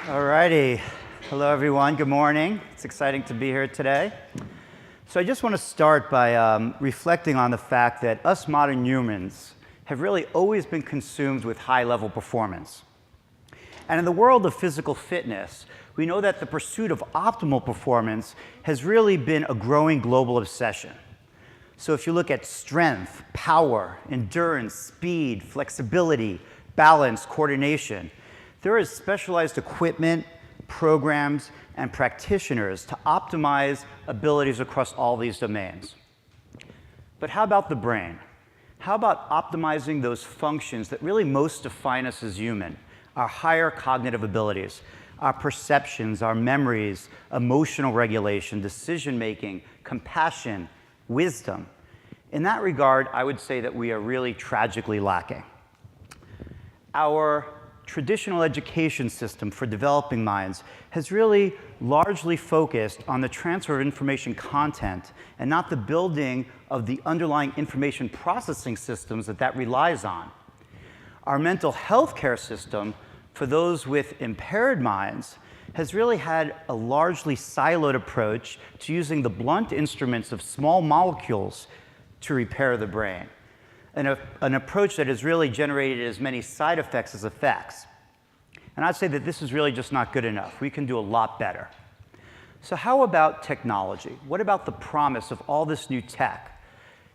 Alrighty. Hello, everyone. Good morning. It's exciting to be here today. So I just want to start by reflecting on the fact that us modern humans have really always been consumed with high-level performance. And in the world of physical fitness, we know that the pursuit of optimal performance has really been a growing global obsession. So if you look at strength, power, endurance, speed, flexibility, balance, coordination, there is specialized equipment, programs, and practitioners to optimize abilities across all these domains. But how about the brain? How about optimizing those functions that really most define us as human? Our higher cognitive abilities, our perceptions, our memories, emotional regulation, decision-making, compassion, wisdom. In that regard, I would say that we are really tragically lacking. Our traditional education system for developing minds has really largely focused on the transfer of information content and not the building of the underlying information processing systems that relies on. Our mental health care system for those with impaired minds has really had a largely siloed approach to using the blunt instruments of small molecules to repair the brain. An approach that has really generated as many side effects as effects. And I'd say that this is really just not good enough. We can do a lot better. So how about technology? What about the promise of all this new tech?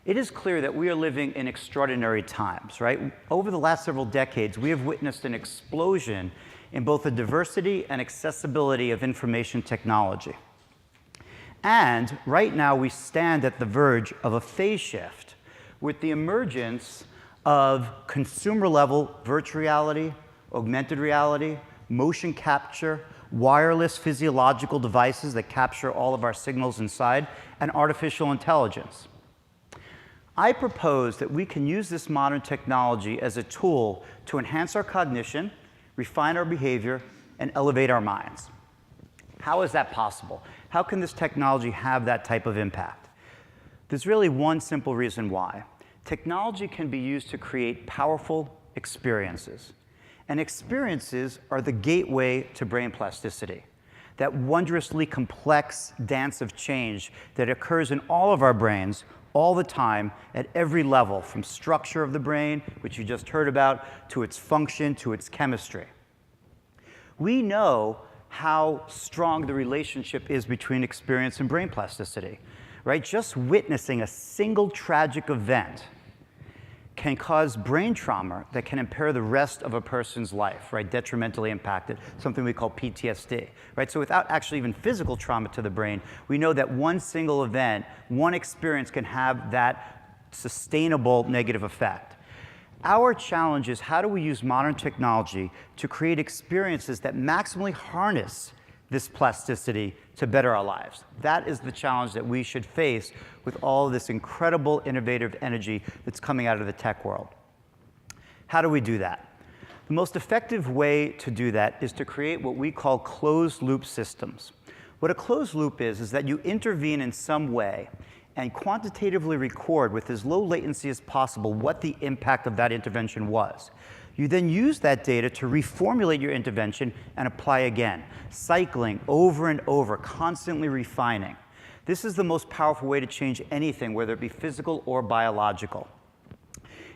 It is clear that we are living in extraordinary times, right? Over the last several decades, we have witnessed an explosion in both the diversity and accessibility of information technology. And right now, we stand at the verge of a phase shift with the emergence of consumer-level virtual reality, augmented reality, motion capture, wireless physiological devices that capture all of our signals inside, and artificial intelligence. I propose that we can use this modern technology as a tool to enhance our cognition, refine our behavior, and elevate our minds. How is that possible? How can this technology have that type of impact? There's really one simple reason why. Technology can be used to create powerful experiences. And experiences are the gateway to brain plasticity, that wondrously complex dance of change that occurs in all of our brains all the time at every level, from structure of the brain, which you just heard about, to its function, to its chemistry. We know how strong the relationship is between experience and brain plasticity, right? Just witnessing a single tragic event can cause brain trauma that can impair the rest of a person's life, right? Detrimentally impacted, something we call PTSD, right? So without actually even physical trauma to the brain, we know that one single event, one experience can have that sustainable negative effect. Our challenge is, how do we use modern technology to create experiences that maximally harness this plasticity to better our lives? That is the challenge that we should face with all of this incredible innovative energy that's coming out of the tech world. How do we do that? The most effective way to do that is to create what we call closed-loop systems. What a closed loop is that you intervene in some way and quantitatively record with as low latency as possible what the impact of that intervention was. You then use that data to reformulate your intervention and apply again, cycling over and over, constantly refining. This is the most powerful way to change anything, whether it be physical or biological.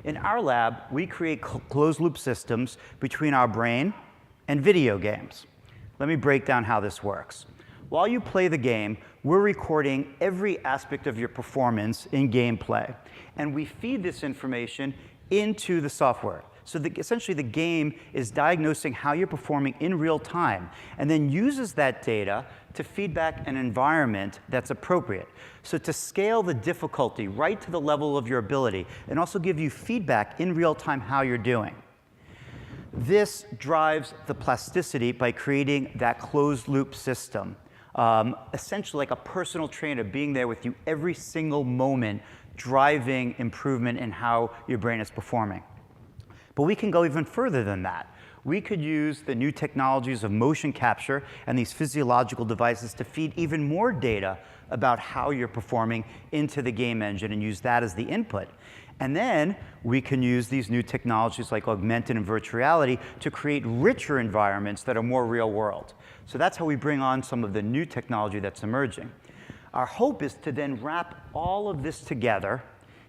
In our lab, we create closed-loop systems between our brain and video games. Let me break down how this works. While you play the game, we're recording every aspect of your performance in gameplay, and we feed this information into the software. So essentially, the game is diagnosing how you're performing in real time, and then uses that data to feedback an environment that's appropriate. So to scale the difficulty right to the level of your ability, and also give you feedback in real time how you're doing. This drives the plasticity by creating that closed-loop system. Essentially like a personal trainer being there with you every single moment, driving improvement in how your brain is performing. But we can go even further than that. We could use the new technologies of motion capture and these physiological devices to feed even more data about how you're performing into the game engine and use that as the input. And then we can use these new technologies like augmented and virtual reality to create richer environments that are more real world. So that's how we bring on some of the new technology that's emerging. Our hope is to then wrap all of this together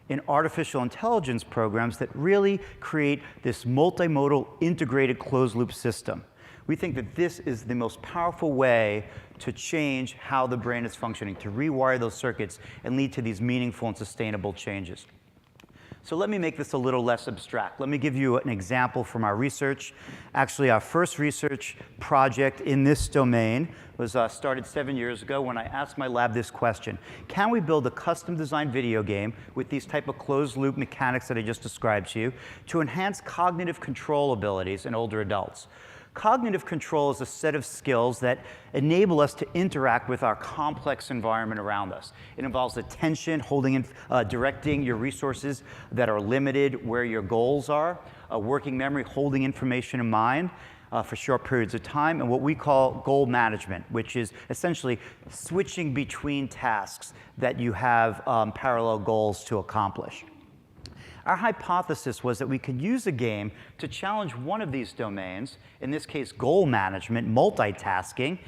in artificial intelligence programs that really create this multimodal integrated closed loop system. We think that this is the most powerful way to change how the brain is functioning, to rewire those circuits and lead to these meaningful and sustainable changes. So let me make this a little less abstract. Let me give you an example from our research. Actually, our first research project in this domain was started 7 years ago when I asked my lab this question: can we build a custom-designed video game with these type of closed-loop mechanics that I just described to you to enhance cognitive control abilities in older adults? Cognitive control is a set of skills that enable us to interact with our complex environment around us. It involves attention, directing your resources that are limited where your goals are, working memory, holding information in mind for short periods of time, and what we call goal management, which is essentially switching between tasks that you have parallel goals to accomplish. Our hypothesis was that we could use a game to challenge one of these domains, in this case goal management, multitasking,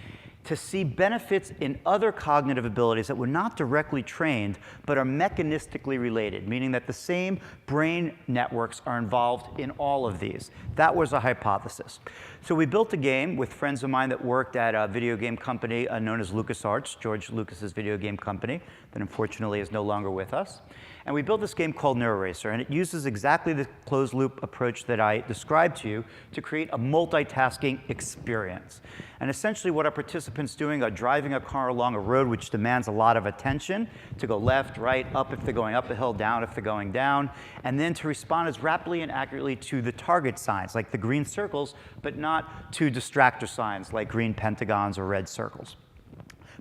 to see benefits in other cognitive abilities that were not directly trained but are mechanistically related, meaning that the same brain networks are involved in all of these. That was a hypothesis. So we built a game with friends of mine that worked at a video game company known as LucasArts, George Lucas's video game company, that unfortunately is no longer with us. And we built this game called NeuroRacer, and it uses exactly the closed-loop approach that I described to you to create a multitasking experience. And essentially what our participants doing are driving a car along a road which demands a lot of attention to go left, right, up if they're going up a hill, down if they're going down, and then to respond as rapidly and accurately to the target signs, like the green circles, but not to distractor signs like green pentagons or red circles.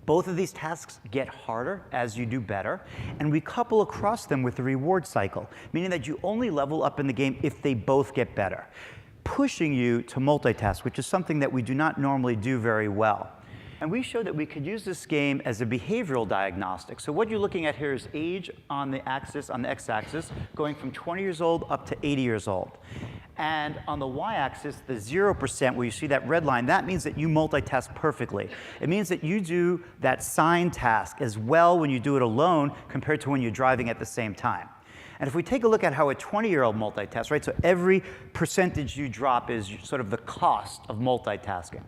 Both of these tasks get harder as you do better, and we couple across them with the reward cycle, meaning that you only level up in the game if they both get better, pushing you to multitask, which is something that we do not normally do very well. And we showed that we could use this game as a behavioral diagnostic. So what you're looking at here is age on the axis, on the x-axis, going from 20 years old up to 80 years old. And on the y-axis, the 0%, where you see that red line, that means that you multitask perfectly. It means that you do that sign task as well when you do it alone compared to when you're driving at the same time. And if we take a look at how a 20-year-old multitasks, right, so every percentage you drop is sort of the cost of multitasking.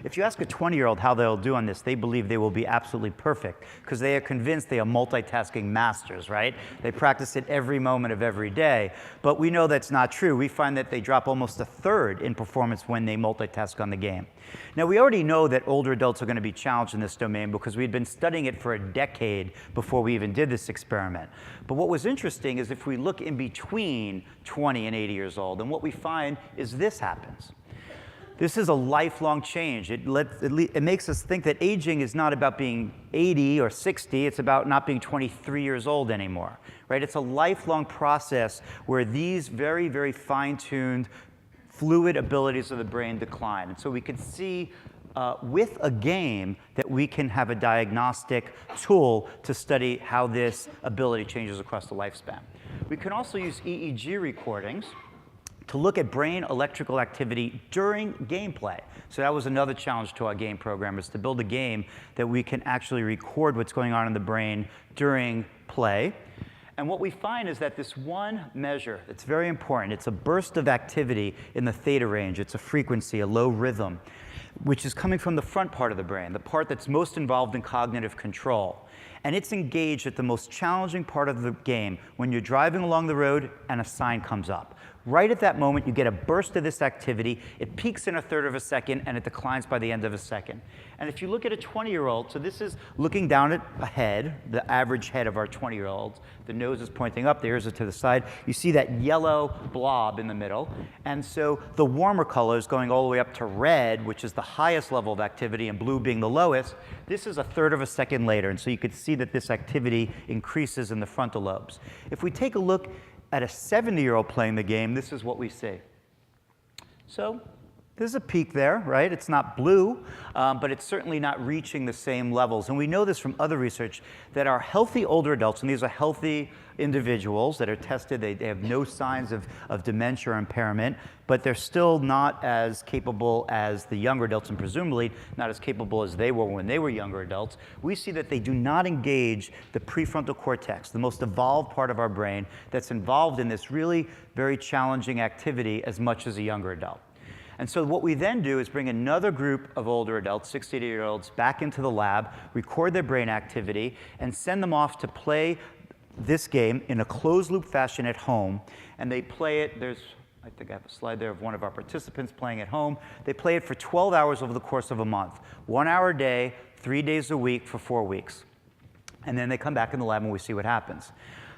If you ask a 20-year-old how they'll do on this, they believe they will be absolutely perfect because they are convinced they are multitasking masters, right? They practice it every moment of every day. But we know that's not true. We find that they drop almost a third in performance when they multitask on the game. Now, we already know that older adults are going to be challenged in this domain because we'd been studying it for a decade before we even did this experiment. But what was interesting is if we look in between 20 and 80 years old, and what we find is this happens. This is a lifelong change. It makes us think that aging is not about being 80 or 60. It's about not being 23 years old anymore, right? It's a lifelong process where these very, very fine-tuned fluid abilities of the brain decline. And so we can see with a game that we can have a diagnostic tool to study how this ability changes across the lifespan. We can also use EEG recordings to look at brain electrical activity during gameplay. So that was another challenge to our game programmers, to build a game that we can actually record what's going on in the brain during play. And what we find is that this one measure that's very important, it's a burst of activity in the theta range. It's a frequency, a low rhythm, which is coming from the front part of the brain, the part that's most involved in cognitive control. And it's engaged at the most challenging part of the game when you're driving along the road and a sign comes up. Right at that moment, you get a burst of this activity. It peaks in a third of a second, and it declines by the end of a second. And if you look at a 20-year-old, so this is looking down at a head, the average head of our 20-year-olds. The nose is pointing up, the ears are to the side. You see that yellow blob in the middle. And so the warmer colors going all the way up to red, which is the highest level of activity, and blue being the lowest, this is a third of a second later. And so you could see that this activity increases in the frontal lobes. If we take a look at a 70-year-old playing the game, this is what we see. So There's a peak there, right? It's not blue, but it's certainly not reaching the same levels. And we know this from other research that our healthy older adults, and these are healthy individuals that are tested, they have no signs of dementia or impairment, but they're still not as capable as the younger adults, and presumably not as capable as they were when they were younger adults. We see that they do not engage the prefrontal cortex, the most evolved part of our brain that's involved in this really very challenging activity as much as a younger adult. And so what we then do is bring another group of older adults, 60 to 80-year-olds, back into the lab, record their brain activity, and send them off to play this game in a closed-loop fashion at home. And they play it, I think I have a slide there of one of our participants playing at home. They play it for 12 hours over the course of a month. 1 hour a day, 3 days a week for 4 weeks. And then they come back in the lab and we see what happens.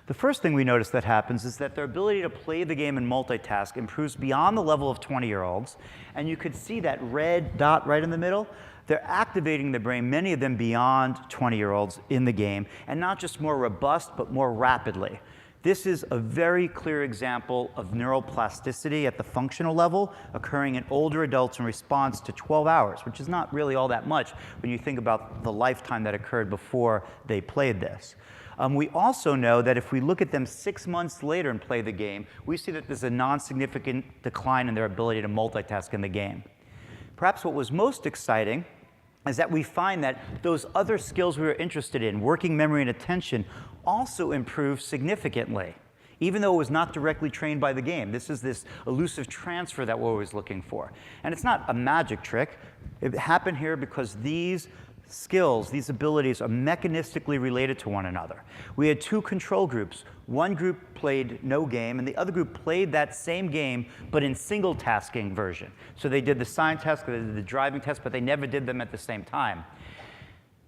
The first thing we notice that happens is that their ability to play the game and multitask improves beyond the level of 20-year-olds. And you could see that red dot right in the middle. They're activating the brain, many of them beyond 20-year-olds in the game, and not just more robust, but more rapidly. This is a very clear example of neuroplasticity at the functional level occurring in older adults in response to 12 hours, which is not really all that much when you think about the lifetime that occurred before they played this. We also know that if we look at them 6 months later and play the game, we see that there's a non-significant decline in their ability to multitask in the game. Perhaps what was most exciting is that we find that those other skills we were interested in, working memory and attention, also improve significantly, even though it was not directly trained by the game. This is this elusive transfer that we're always looking for. And it's not a magic trick. It happened here because these skills, these abilities, are mechanistically related to one another. We had two control groups. One group played no game, and the other group played that same game, but in single tasking version. So they did the sign test, they did the driving test, but they never did them at the same time.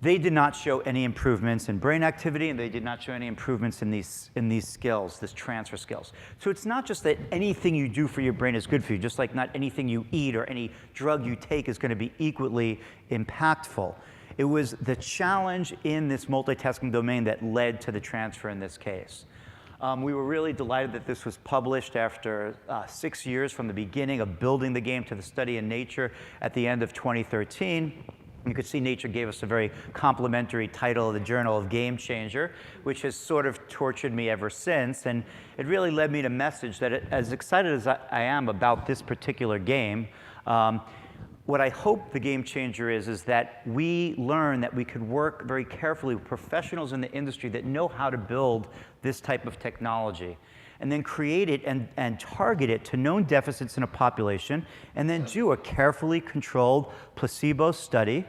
They did not show any improvements in brain activity, and they did not show any improvements in these skills, this transfer skills. So it's not just that anything you do for your brain is good for you, just like not anything you eat or any drug you take is going to be equally impactful. It was the challenge in this multitasking domain that led to the transfer in this case. We were really delighted that this was published after 6 years from the beginning of building the game to the study in Nature at the end of 2013. You could see Nature gave us a very complimentary title of the Journal of Game Changer, which has sort of tortured me ever since. And it really led me to message that as excited as I am about this particular game, what I hope the game changer is that we learn that we could work very carefully with professionals in the industry that know how to build this type of technology, and then create it and target it to known deficits in a population, and then do a carefully controlled placebo study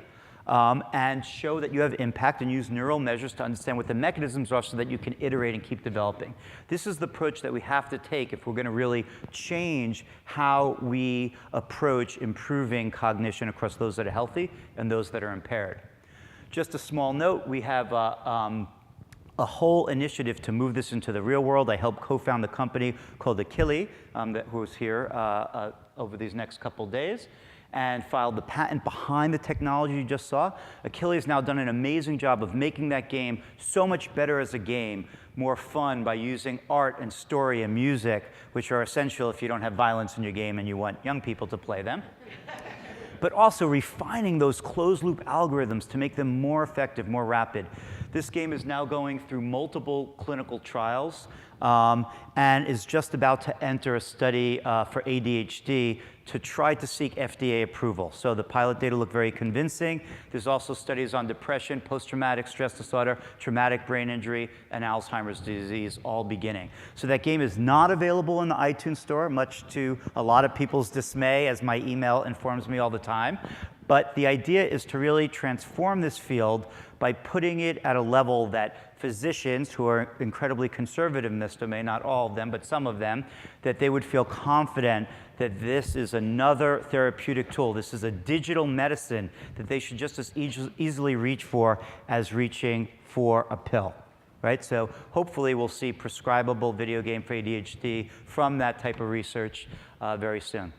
and show that you have impact and use neural measures to understand what the mechanisms are so that you can iterate and keep developing. This is the approach that we have to take if we're going to really change how we approach improving cognition across those that are healthy and those that are impaired. Just a small note, we have a whole initiative to move this into the real world. I helped co-found the company called Akili, who's here over these next couple days, and filed the patent behind the technology you just saw. Akili has now done an amazing job of making that game so much better as a game, more fun by using art and story and music, which are essential if you don't have violence in your game and you want young people to play them. But also refining those closed-loop algorithms to make them more effective, more rapid. This game is now going through multiple clinical trials and is just about to enter a study for ADHD to try to seek FDA approval. So the pilot data look very convincing. There's also studies on depression, post-traumatic stress disorder, traumatic brain injury, and Alzheimer's disease all beginning. So that game is not available in the iTunes store, much to a lot of people's dismay, as my email informs me all the time. But the idea is to really transform this field by putting it at a level that physicians, who are incredibly conservative in this domain, not all of them, but some of them, that they would feel confident that this is another therapeutic tool. This is a digital medicine that they should just as easily reach for as reaching for a pill. Right? So hopefully we'll see prescribable video game for ADHD from that type of research very soon.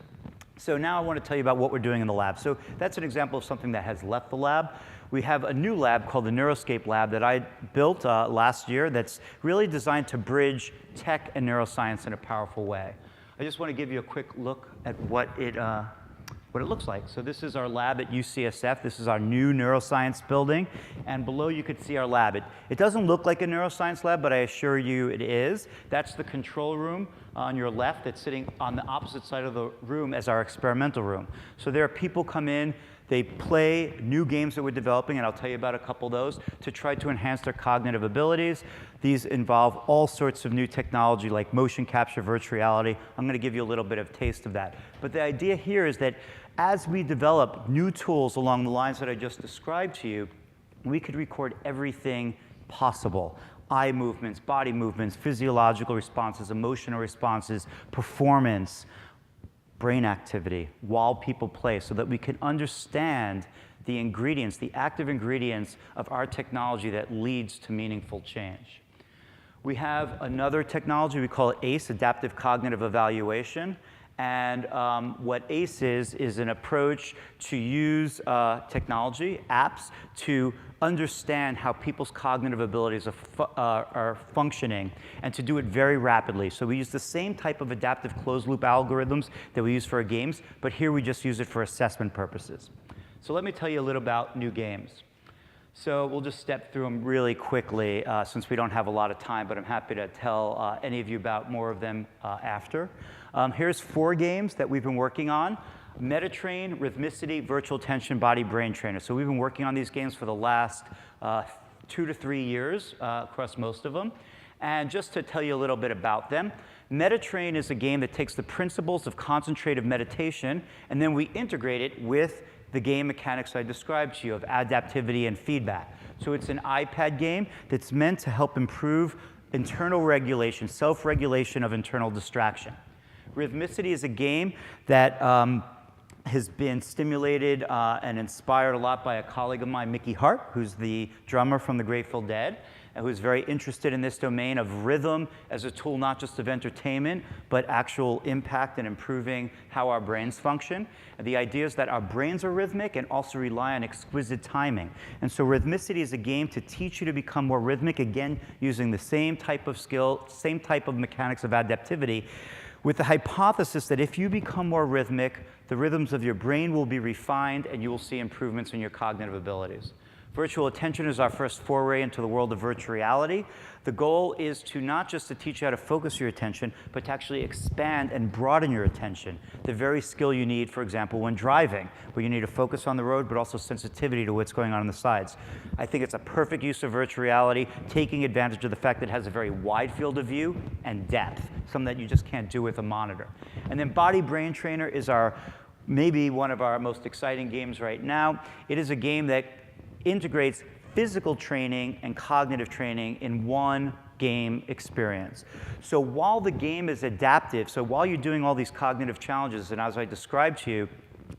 So now I want to tell you about what we're doing in the lab. So that's an example of something that has left the lab. We have a new lab called the Neuroscape Lab that I built last year that's really designed to bridge tech and neuroscience in a powerful way. I just want to give you a quick look at what it what it looks like. So this is our lab at UCSF. This is our new neuroscience building. And below you could see our lab. It doesn't look like a neuroscience lab, but I assure you it is. That's the control room on your left that's sitting on the opposite side of the room as our experimental room. So there are people come in, they play new games that we're developing, and I'll tell you about a couple of those, to try to enhance their cognitive abilities. These involve all sorts of new technology like motion capture, virtual reality. I'm going to give you a little bit of taste of that. But the idea here is that as we develop new tools along the lines that I just described to you, we could record everything possible. Eye movements, body movements, physiological responses, emotional responses, performance, brain activity while people play, so that we can understand the ingredients, the active ingredients of our technology that leads to meaningful change. We have another technology, we call it ACE, Adaptive Cognitive Evaluation. And what ACE is an approach to use technology, apps, to understand how people's cognitive abilities are functioning, and to do it very rapidly. So we use the same type of adaptive closed-loop algorithms that we use for our games, but here we just use it for assessment purposes. So let me tell you a little about new games. So we'll just step through them really quickly since we don't have a lot of time, but I'm happy to tell any of you about more of them after. Here's 4 games that we've been working on. Metatrain, Rhythmicity, Virtual Attention, Body Brain Trainer. So we've been working on these games for the last 2 to 3 years across most of them. And just to tell you a little bit about them, Metatrain is a game that takes the principles of concentrative meditation, and then we integrate it with the game mechanics I described to you of adaptivity and feedback. So it's an iPad game that's meant to help improve internal regulation, self-regulation of internal distraction. Rhythmicity is a game that has been stimulated and inspired a lot by a colleague of mine, Mickey Hart, who's the drummer from the Grateful Dead, and who's very interested in this domain of rhythm as a tool not just of entertainment, but actual impact in improving how our brains function. And the idea is that our brains are rhythmic and also rely on exquisite timing. And so Rhythmicity is a game to teach you to become more rhythmic, again, using the same type of skill, same type of mechanics of adaptivity, with the hypothesis that if you become more rhythmic, the rhythms of your brain will be refined and you will see improvements in your cognitive abilities. Virtual Attention is our first foray into the world of virtual reality. The goal is to not just to teach you how to focus your attention, but to actually expand and broaden your attention. The very skill you need, for example, when driving, where you need to focus on the road, but also sensitivity to what's going on the sides. I think it's a perfect use of virtual reality, taking advantage of the fact that it has a very wide field of view and depth, something that you just can't do with a monitor. And then Body Brain Trainer is maybe one of our most exciting games right now. It is a game that integrates physical training and cognitive training in one game experience. So while the game is adaptive, so while you're doing all these cognitive challenges, and as I described to you,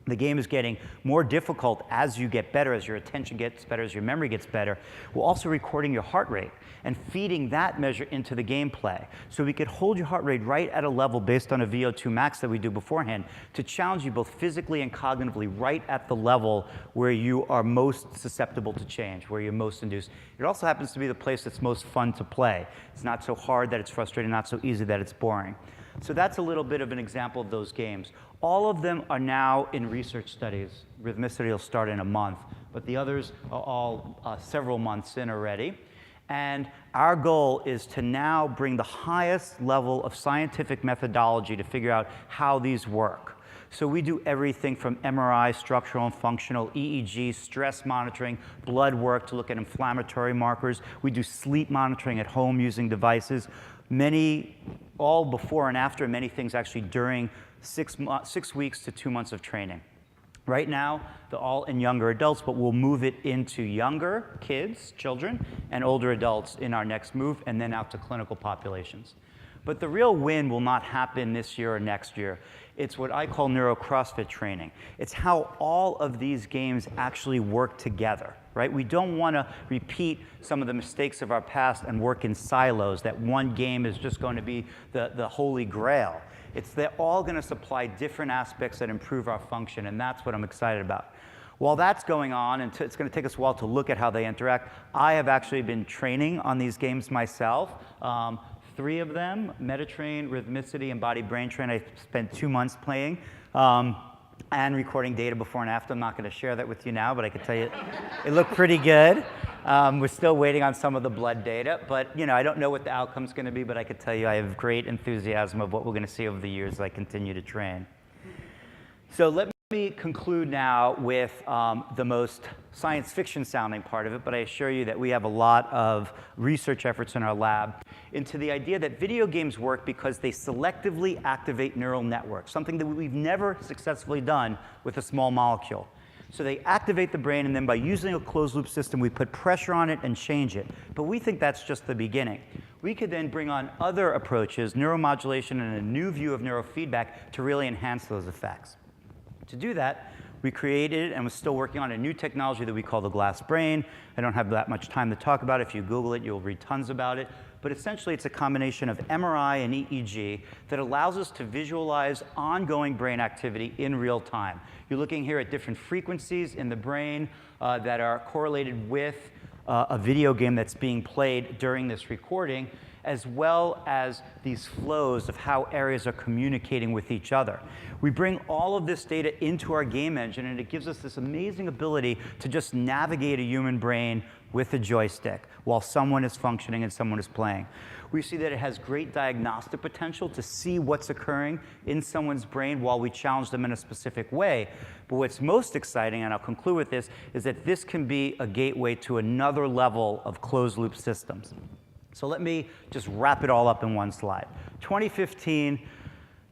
the game is getting more difficult as you get better, as your attention gets better, as your memory gets better. We're also recording your heart rate and feeding that measure into the gameplay. So we could hold your heart rate right at a level based on a VO2 max that we do beforehand to challenge you both physically and cognitively right at the level where you are most susceptible to change, where you're most induced. It also happens to be the place that's most fun to play. It's not so hard that it's frustrating, not so easy that it's boring. So that's a little bit of an example of those games. All of them are now in research studies. Rhythmicity will start in a month, but the others are all several months in already. And our goal is to now bring the highest level of scientific methodology to figure out how these work. So we do everything from MRI, structural and functional, EEG, stress monitoring, blood work to look at inflammatory markers. We do sleep monitoring at home using devices. All before and after, many things actually during 6 weeks to 2 months of training. Right now, they're all in younger adults, but we'll move it into younger kids, children, and older adults in our next move, and then out to clinical populations. But the real win will not happen this year or next year. It's what I call neuro-CrossFit training. It's how all of these games actually work together, right? We don't want to repeat some of the mistakes of our past and work in silos, that one game is just going to be the holy grail. They're all going to supply different aspects that improve our function, and that's what I'm excited about. While that's going on, and it's going to take us a while to look at how they interact, I have actually been training on these games myself. 3 of them, Metatrain, Rhythmicity, and Body Brain Train, I spent 2 months playing. and recording data before and after. I'm not going to share that with you now, but I can tell you it looked pretty good. We're still waiting on some of the blood data, but I don't know what the outcome's going to be, but I could tell you I have great enthusiasm of what we're going to see over the years as I continue to train. So let me conclude now with the most science fiction sounding part of it, but I assure you that we have a lot of research efforts in our lab into the idea that video games work because they selectively activate neural networks, something that we've never successfully done with a small molecule. So they activate the brain, and then by using a closed loop system, we put pressure on it and change it. But we think that's just the beginning. We could then bring on other approaches, neuromodulation and a new view of neurofeedback to really enhance those effects. To do that, we created and we're still working on a new technology that we call the glass brain. I don't have that much time to talk about it. If you Google it, you'll read tons about it. But essentially, it's a combination of MRI and EEG that allows us to visualize ongoing brain activity in real time. You're looking here at different frequencies in the brain that are correlated with a video game that's being played during this recording, as well as these flows of how areas are communicating with each other. We bring all of this data into our game engine, and it gives us this amazing ability to just navigate a human brain with a joystick while someone is functioning and someone is playing. We see that it has great diagnostic potential to see what's occurring in someone's brain while we challenge them in a specific way. But what's most exciting, and I'll conclude with this, is that this can be a gateway to another level of closed-loop systems. So let me just wrap it all up in one slide. 2015,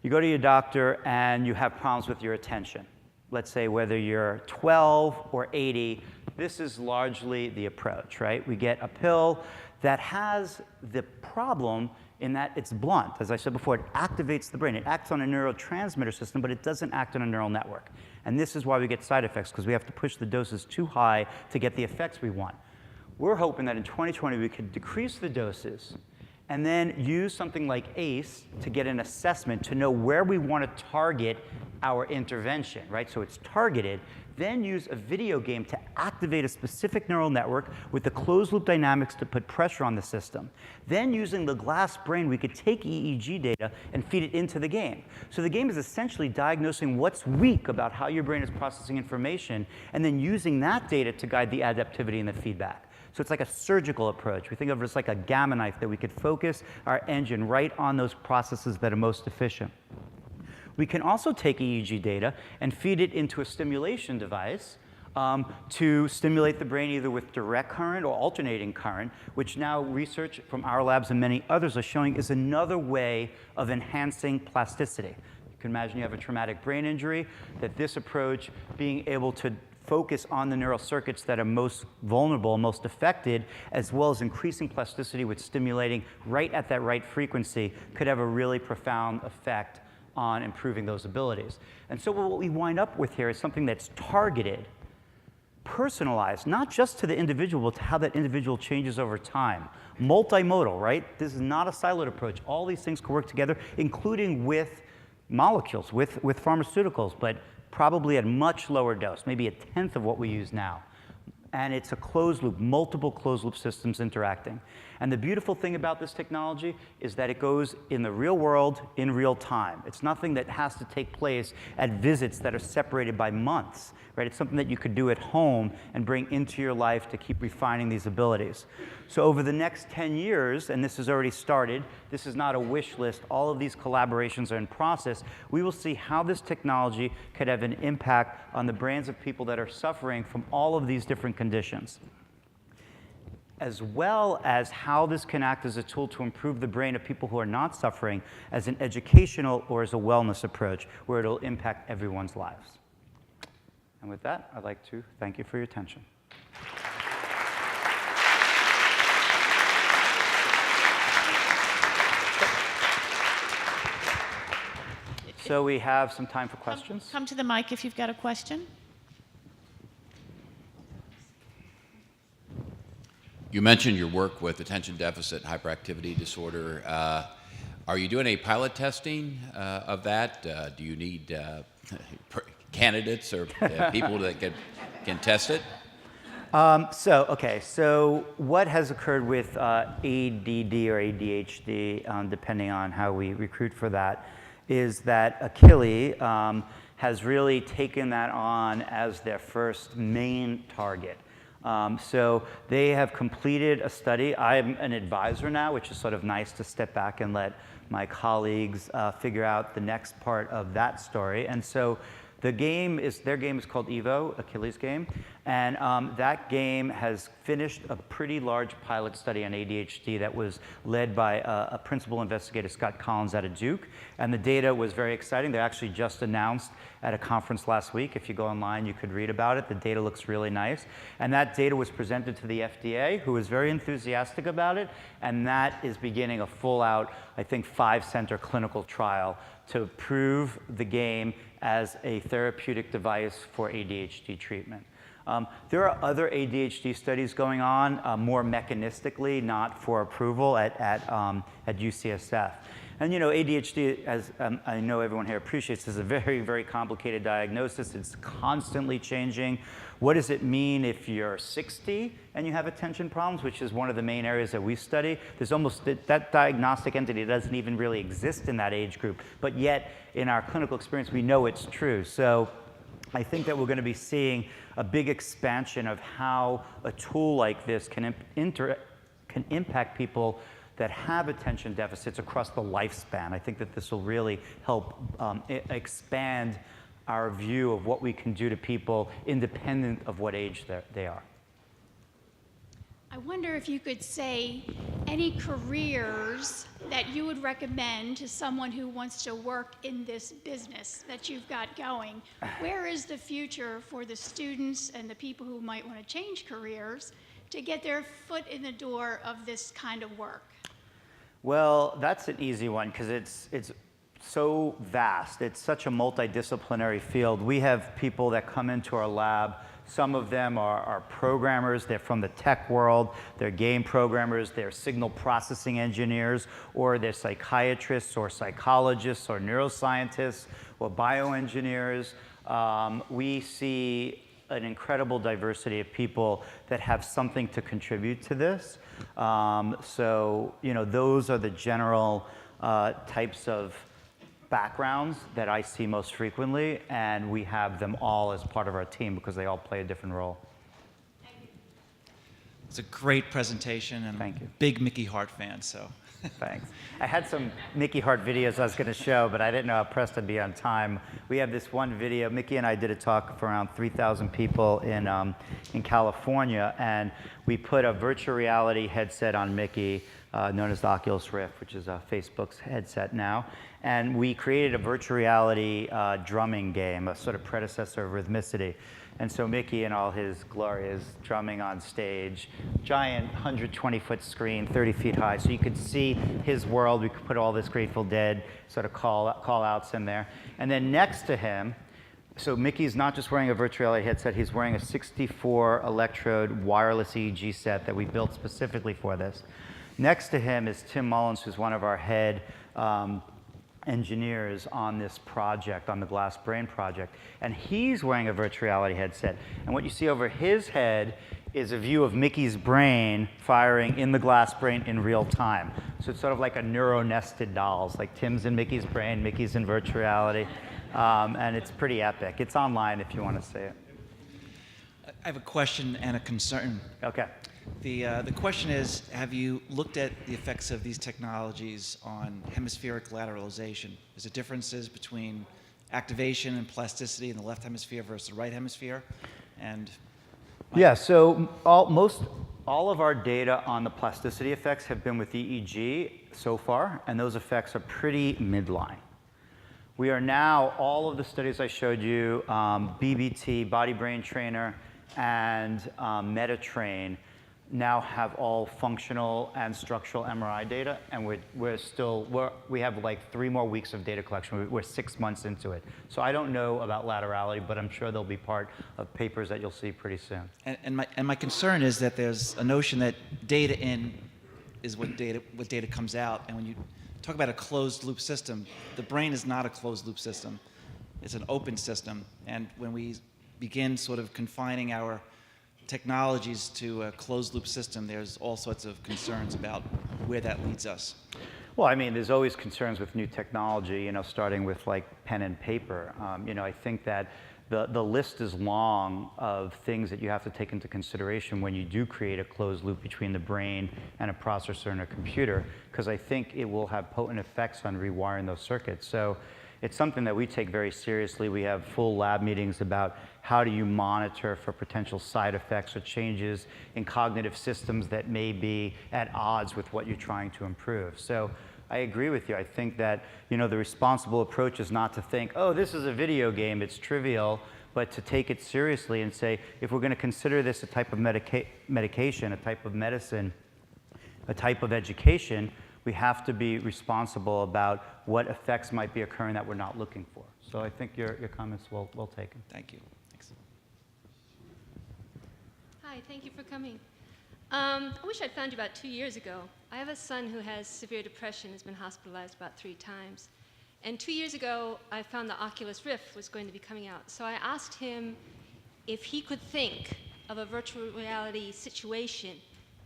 you go to your doctor and you have problems with your attention. Let's say whether you're 12 or 80, this is largely the approach, right? We get a pill that has the problem in that it's blunt. As I said before, it activates the brain. It acts on a neurotransmitter system, but it doesn't act on a neural network. And this is why we get side effects, because we have to push the doses too high to get the effects we want. We're hoping that in 2020 we could decrease the doses and then use something like ACE to get an assessment to know where we want to target our intervention, right? So it's targeted. Then use a video game to activate a specific neural network with the closed loop dynamics to put pressure on the system. Then using the glass brain, we could take EEG data and feed it into the game. So the game is essentially diagnosing what's weak about how your brain is processing information, and then using that data to guide the adaptivity and the feedback. So it's like a surgical approach. We think of it as like a gamma knife that we could focus our engine right on those processes that are most efficient. We can also take EEG data and feed it into a stimulation device to stimulate the brain either with direct current or alternating current, which now research from our labs and many others are showing is another way of enhancing plasticity. You can imagine you have a traumatic brain injury, that this approach, being able to focus on the neural circuits that are most vulnerable, most affected, as well as increasing plasticity with stimulating right at that right frequency, could have a really profound effect on improving those abilities. And so what we wind up with here is something that's targeted, personalized, not just to the individual, but to how that individual changes over time. Multimodal, right? This is not a siloed approach. All these things can work together, including with molecules, with pharmaceuticals, but probably at a much lower dose, maybe 1/10 of what we use now. And it's a closed loop, multiple closed loop systems interacting. And the beautiful thing about this technology is that it goes in the real world in real time. It's nothing that has to take place at visits that are separated by months, right? It's something that you could do at home and bring into your life to keep refining these abilities. So over the next 10 years, and this has already started, this is not a wish list, all of these collaborations are in process, we will see how this technology could have an impact on the brains of people that are suffering from all of these different conditions, as well as how this can act as a tool to improve the brain of people who are not suffering as an educational or as a wellness approach, where it'll impact everyone's lives. And with that, I'd like to thank you for your attention. So we have some time for questions. Come to the mic if you've got a question. You mentioned your work with attention deficit hyperactivity disorder. Are you doing any pilot testing of that? Do you need candidates or people that can test it? So what has occurred with ADD or ADHD, depending on how we recruit for that, is that Akili has really taken that on as their first main target. So they have completed a study. I'm an advisor now, which is sort of nice to step back and let my colleagues figure out the next part of that story. And so their game is called EVO, Akili's game, and that game has finished a pretty large pilot study on ADHD that was led by a principal investigator, Scott Collins, out of Duke, and the data was very exciting. They actually just announced at a conference last week. If you go online, you could read about it. The data looks really nice, and that data was presented to the FDA, who was very enthusiastic about it, and that is beginning a full-out, I think, 5-center clinical trial to prove the game as a therapeutic device for ADHD treatment. There are other ADHD studies going on, more mechanistically, not for approval at UCSF. And you know, ADHD, as I know everyone here appreciates, is a very, very complicated diagnosis. It's constantly changing. What does it mean if you're 60 and you have attention problems, which is one of the main areas that we study? There's almost, that diagnostic entity doesn't even really exist in that age group, but yet in our clinical experience, we know it's true. So I think that we're going to be seeing a big expansion of how a tool like this can impact people that have attention deficits across the lifespan. I think that this will really help expand our view of what we can do to people independent of what age they are. I wonder if you could say any careers that you would recommend to someone who wants to work in this business that you've got going. Where is the future for the students and the people who might want to change careers to get their foot in the door of this kind of work? Well, that's an easy one because it's so vast. It's such a multidisciplinary field. We have people that come into our lab. Some of them are programmers. They're from the tech world. They're game programmers. They're signal processing engineers, or they're psychiatrists or psychologists or neuroscientists or bioengineers. We see an incredible diversity of people that have something to contribute to this. So, you know, those are the general types of backgrounds that I see most frequently, and we have them all as part of our team because they all play a different role. It's a great presentation, and Thank I'm you. a big Mickey Hart fan, so. Thanks. I had some Mickey Hart videos I was going to show, but I didn't know how pressed I'd be on time. We have this one video. Mickey and I did a talk for around 3,000 people in California, and we put a virtual reality headset on Mickey, known as the Oculus Rift, which is Facebook's headset now. And we created a virtual reality drumming game, a sort of predecessor of Rhythmicity. And so Mickey in all his glory is drumming on stage, giant 120-foot screen, 30 feet high, so you could see his world. We could put all this Grateful Dead sort of call-outs in there. And then next to him, so Mickey's not just wearing a virtual reality headset, he's wearing a 64-electrode wireless EEG set that we built specifically for this. Next to him is Tim Mullins, who's one of our head engineers on this project, on the Glass Brain project, and he's wearing a virtual reality headset. And what you see over his head is a view of Mickey's brain firing in the Glass Brain in real time. So it's sort of like a neuro-nested dolls, like Tim's in Mickey's brain, Mickey's in virtual reality, and it's pretty epic. It's online if you want to see it. I have a question and a concern. Okay. The question is, have you looked at the effects of these technologies on hemispheric lateralization? Is there differences between activation and plasticity in the left hemisphere versus the right hemisphere? And yeah, so all of our data on the plasticity effects have been with EEG so far, and those effects are pretty midline. We are now, all of the studies I showed you, BBT, Body Brain Trainer, and MetaTrain, now have all functional and structural MRI data, and we have like 3 more weeks of data collection. We're 6 months into it. So I don't know about laterality, but I'm sure they'll be part of papers that you'll see pretty soon. my concern is that there's a notion that data in is what data comes out, and when you talk about a closed loop system, the brain is not a closed loop system. It's an open system, and when we begin sort of confining our technologies to a closed loop system, there's all sorts of concerns about where that leads us. Well, I mean, there's always concerns with new technology, you know, starting with like pen and paper. You know, I think that the list is long of things that you have to take into consideration when you do create a closed loop between the brain and a processor and a computer, because I think it will have potent effects on rewiring those circuits. So it's something that we take very seriously. We have full lab meetings about how do you monitor for potential side effects or changes in cognitive systems that may be at odds with what you're trying to improve. So I agree with you. I think that, you know, the responsible approach is not to think, oh, this is a video game, it's trivial, but to take it seriously and say, if we're going to consider this a type of medication, a type of medicine, a type of education, we have to be responsible about what effects might be occurring that we're not looking for. So I think your comments well taken. Thank you. Thanks. Hi, thank you for coming. I wish I'd found you about 2 years ago. I have a son who has severe depression, has been hospitalized about 3 times. And 2 years ago, I found the Oculus Rift was going to be coming out. So I asked him if he could think of a virtual reality situation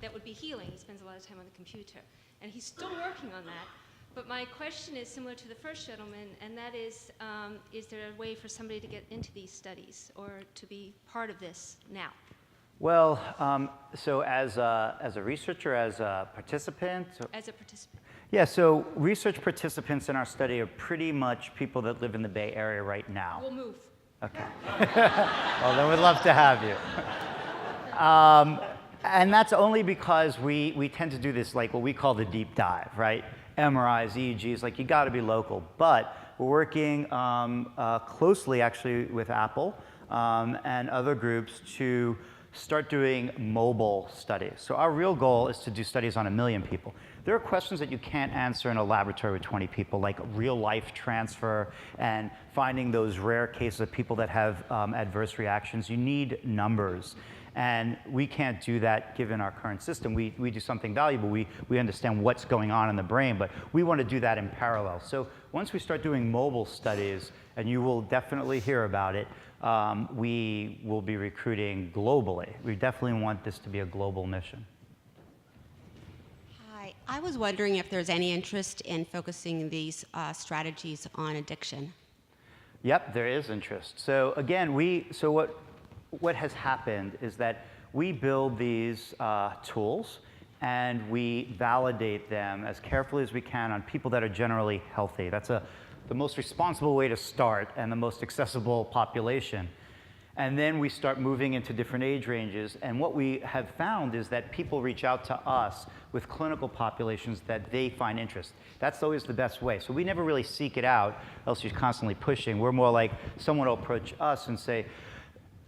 that would be healing. He spends a lot of time on the computer. And he's still working on that. But my question is similar to the first gentleman, and that is there a way for somebody to get into these studies or to be part of this now? Well, so as a researcher, as a participant? As a participant. Yeah, so research participants in our study are pretty much people that live in the Bay Area right now. We'll move. Okay. Well, then we'd love to have you. And that's only because we tend to do this, like what we call the deep dive, right? MRIs, EEGs, like you got to be local. But we're working closely actually with Apple and other groups to start doing mobile studies. So our real goal is to do studies on 1 million people. There are questions that you can't answer in a laboratory with 20 people, like real life transfer and finding those rare cases of people that have adverse reactions. You need numbers. And we can't do that given our current system. We do something valuable. We understand what's going on in the brain, but we want to do that in parallel. So once we start doing mobile studies, and you will definitely hear about it, we will be recruiting globally. We definitely want this to be a global mission. Hi, I was wondering if there's any interest in focusing these strategies on addiction. Yep, there is interest. So again, what has happened is that we build these tools and we validate them as carefully as we can on people that are generally healthy. That's the most responsible way to start and the most accessible population. And then we start moving into different age ranges. And what we have found is that people reach out to us with clinical populations that they find interest. That's always the best way. So we never really seek it out, else you're constantly pushing. We're more like someone will approach us and say,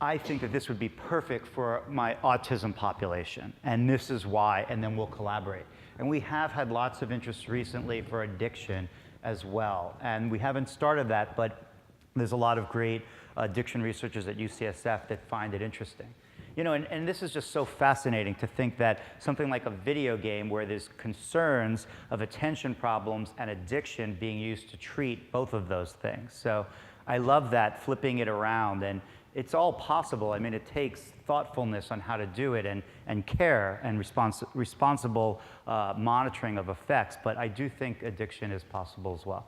I think that this would be perfect for my autism population, and this is why, and then we'll collaborate. And we have had lots of interest recently for addiction as well. And we haven't started that, but there's a lot of great addiction researchers at UCSF that find it interesting. You know, and this is just so fascinating to think that something like a video game where there's concerns of attention problems and addiction being used to treat both of those things. So I love that, flipping it around, and it's all possible. I mean, it takes thoughtfulness on how to do it and care and responsible monitoring of effects, but I do think addiction is possible as well.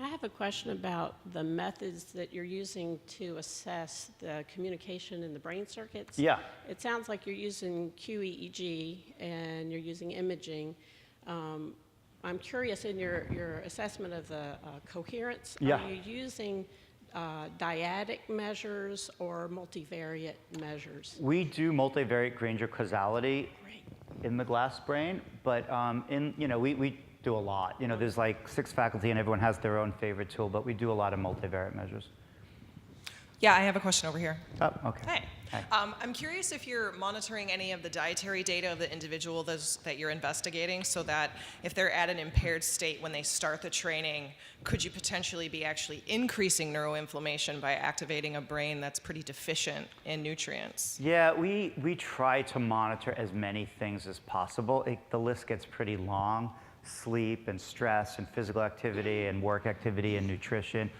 I have a question about the methods that you're using to assess the communication in the brain circuits. Yeah. It sounds like you're using QEEG and you're using imaging. I'm curious, in your assessment of the coherence, Yeah. are you using dyadic measures or multivariate measures? We do multivariate Granger causality in the glass brain, but we do a lot. You know, there's like 6 faculty and everyone has their own favorite tool, but we do a lot of multivariate measures. Yeah, I have a question over here. Oh, okay. Hey. I'm curious if you're monitoring any of the dietary data of the individual that you're investigating, so that if they're at an impaired state when they start the training, could you potentially be actually increasing neuroinflammation by activating a brain that's pretty deficient in nutrients? Yeah, we try to monitor as many things as possible. The list gets pretty long. Sleep and stress and physical activity and work activity and nutrition,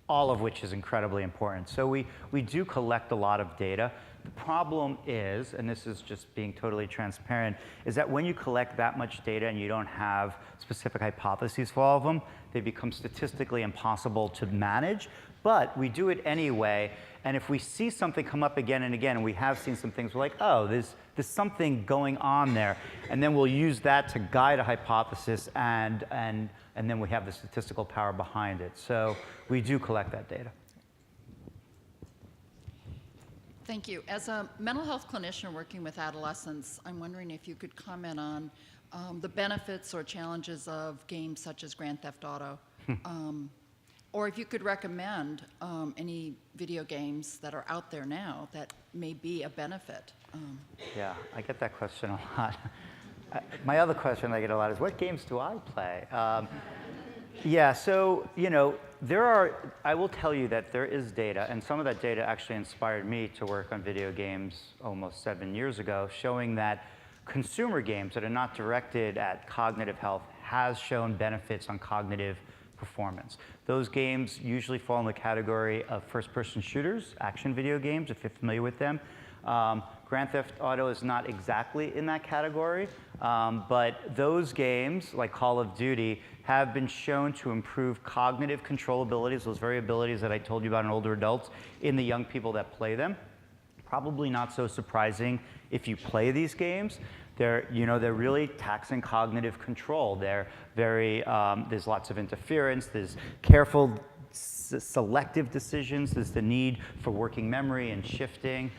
all of which is incredibly important. So we do collect a lot of data, The problem is, and this is just being totally transparent, is that when you collect that much data and you don't have specific hypotheses for all of them, they become statistically impossible to manage. But we do it anyway, and if we see something come up again and again, and we have seen some things, we're like, oh, there's something going on there, and then we'll use that to guide a hypothesis, and then we have the statistical power behind it. So we do collect that data. Thank you. As a mental health clinician working with adolescents, I'm wondering if you could comment on the benefits or challenges of games such as Grand Theft Auto, or if you could recommend any video games that are out there now that may be a benefit. Yeah, I get that question a lot. My other question I get a lot is, what games do I play? Yeah, so, I will tell you that there is data, and some of that data actually inspired me to work on video games almost 7 years ago, showing that consumer games that are not directed at cognitive health has shown benefits on cognitive performance. Those games usually fall in the category of first-person shooters, action video games, if you're familiar with them. Grand Theft Auto is not exactly in that category, but those games, like Call of Duty, have been shown to improve cognitive control abilities, those very abilities that I told you about in older adults, in the young people that play them. Probably not so surprising if you play these games. They're really taxing cognitive control. They're very, there's lots of interference, there's careful, selective decisions, there's the need for working memory and shifting.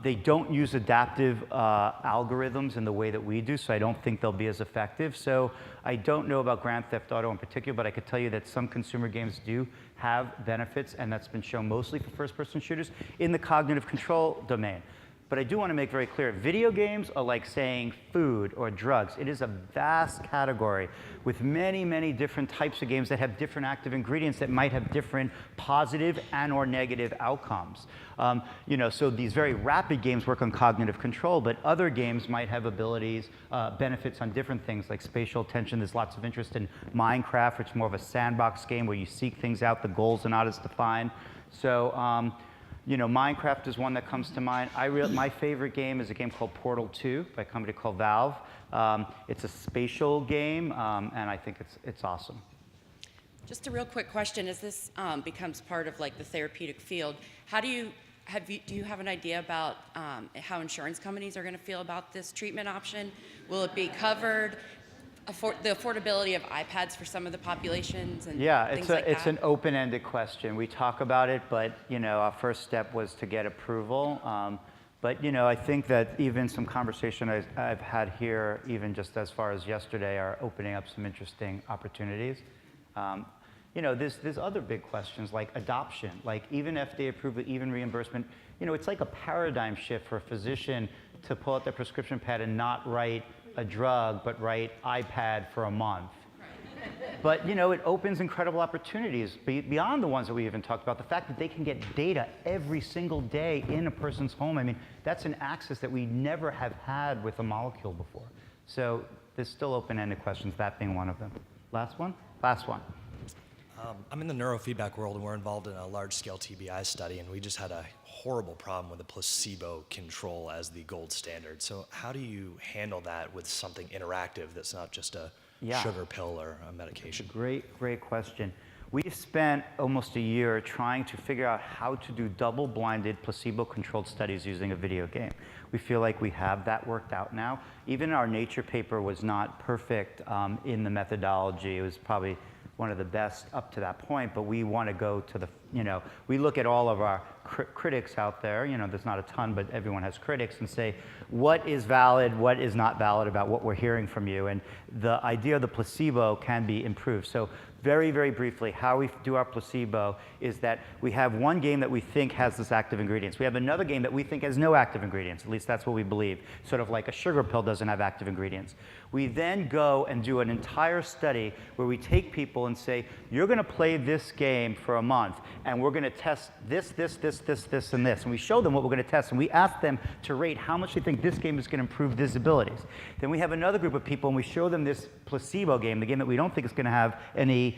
They don't use adaptive algorithms in the way that we do, so I don't think they'll be as effective. So I don't know about Grand Theft Auto in particular, but I could tell you that some consumer games do have benefits, and that's been shown mostly for first-person shooters in the cognitive control domain. But I do want to make very clear, video games are like saying food or drugs. It is a vast category with many, many different types of games that have different active ingredients that might have different positive and or negative outcomes. So these very rapid games work on cognitive control, but other games might have abilities, benefits on different things like spatial attention. There's lots of interest in Minecraft, which is more of a sandbox game where you seek things out, the goals are not as defined. So Minecraft is one that comes to mind. My favorite game is a game called Portal 2 by a company called Valve. It's a spatial game, and I think it's awesome. Just a real quick question: as this becomes part of like the therapeutic field, do you have an idea about how insurance companies are going to feel about this treatment option? Will it be covered? The affordability of iPads for some of the populations and things like that? It's an open-ended question. We talk about it, but our first step was to get approval. But I think that even some conversation I've had here, even just as far as yesterday, are opening up some interesting opportunities. There's other big questions like adoption, like even FDA approval, even reimbursement. It's like a paradigm shift for a physician to pull out their prescription pad and not write a drug, but write iPad for a month. But it opens incredible opportunities beyond the ones that we even talked about. The fact that they can get data every single day in a person's home, I mean, that's an access that we never have had with a molecule before. So there's still open-ended questions, that being one of them. Last one? Last one. I'm in the neurofeedback world, and we're involved in a large-scale TBI study, and we just had a horrible problem with the placebo control as the gold standard. So how do you handle that with something interactive that's not just a sugar pill or a medication? It's a great question. We spent almost a year trying to figure out how to do double-blinded, placebo-controlled studies using a video game. We feel like we have that worked out now. Even our Nature paper was not perfect in the methodology. It was probably one of the best up to that point, but we want to go to the, we look at all of our critics out there, there's not a ton, but everyone has critics, and say, what is valid, what is not valid about what we're hearing from you, and the idea of the placebo can be improved. So very, very briefly, how we do our placebo is that we have one game that we think has this active ingredients. We have another game that we think has no active ingredients. At least that's what we believe. Sort of like a sugar pill doesn't have active ingredients. We then go and do an entire study where we take people and say, you're going to play this game for a month, and we're going to test this, and this. And we show them what we're going to test, and we ask them to rate how much they think this game is going to improve these abilities. Then we have another group of people, and we show them this placebo game, the game that we don't think is going to have any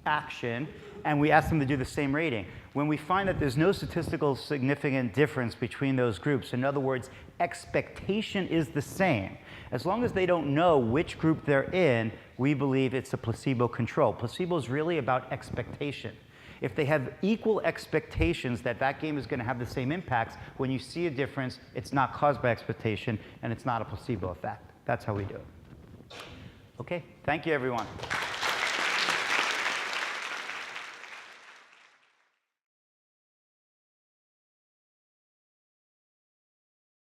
action, and we ask them to do the same rating. When we find that there's no statistical significant difference between those groups, in other words, expectation is the same, as long as they don't know which group they're in, we believe it's a placebo control. Placebo is really about expectation. If they have equal expectations that that game is going to have the same impacts, when you see a difference, it's not caused by expectation, and it's not a placebo effect. That's how we do it. Okay, thank you, everyone.